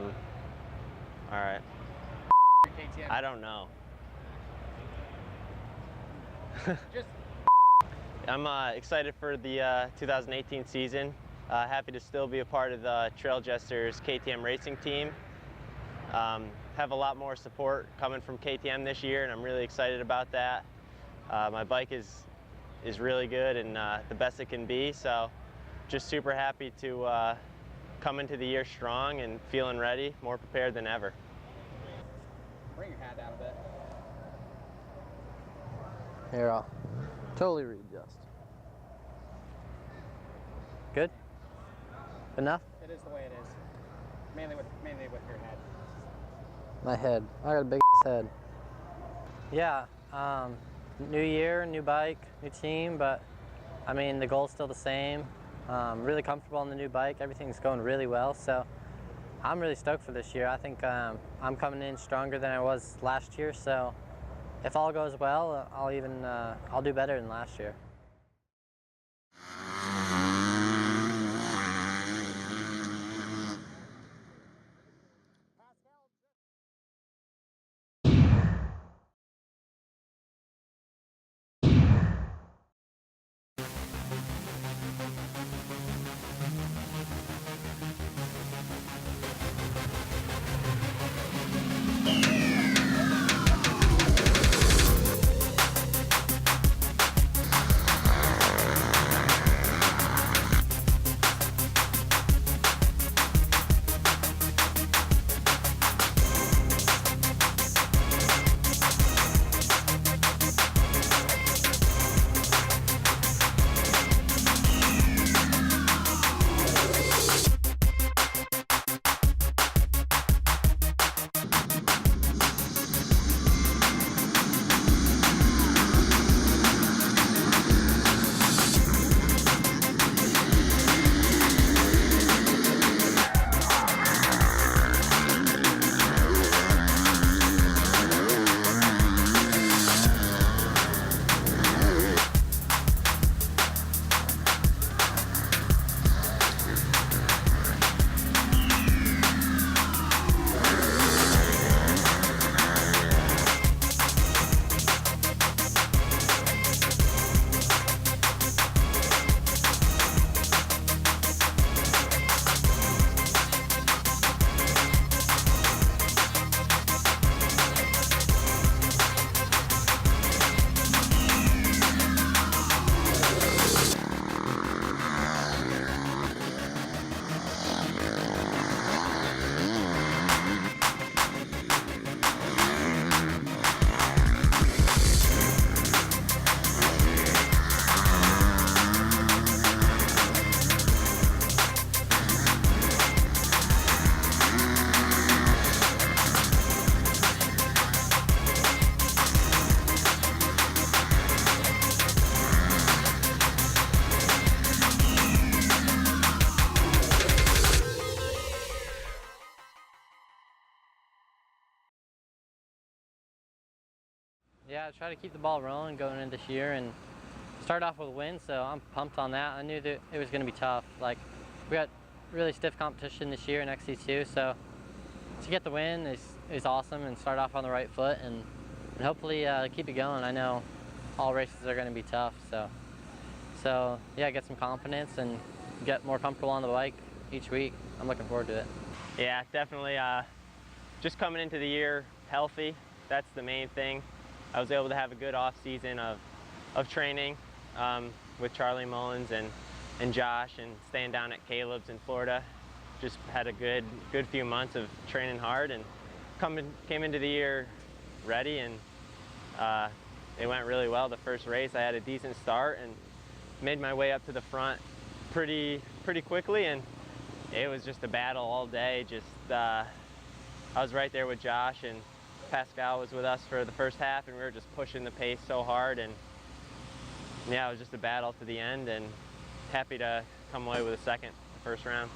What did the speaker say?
All right. I don't know. Just. I'm excited for the 2018 season. Happy to still be a part of the Trail Jesters KTM racing team. Have a lot more support coming from KTM this year, and I'm really excited about that. My bike is really good and the best it can be, so just super happy to come into the year strong and feeling ready, more prepared than ever. Bring your hat down a bit. Here, I'll totally readjust. Good? Enough? It is the way it is. Mainly with your head. My head. I got a big head. Yeah, new year, new bike, new team, but I mean, the goal's still the same. Really comfortable on the new bike. Everything's going really well, so I'm really stoked for this year. I think I'm coming in stronger than I was last year, so if all goes well, I'll do better than last year. Yeah, I try to keep the ball rolling going into this year and start off with a win, so I'm pumped on that. I knew that it was going to be tough. Like, we got really stiff competition this year in XC2, so to get the win is awesome and start off on the right foot and hopefully keep it going. I know all races are going to be tough, so yeah, get some confidence and get more comfortable on the bike each week. I'm looking forward to it. Yeah, definitely. Just coming into the year healthy, that's the main thing. I was able to have a good off season of training with Charlie Mullins and Josh, and staying down at Caleb's in Florida. Just had a good few months of training hard, and came into the year ready, and it went really well. The first race I had a decent start and made my way up to the front pretty quickly, and it was just a battle all day. I was right there with Josh, and Pascal was with us for the first half, and we were just pushing the pace so hard, and yeah, it was just a battle to the end, and happy to come away with a second the first round.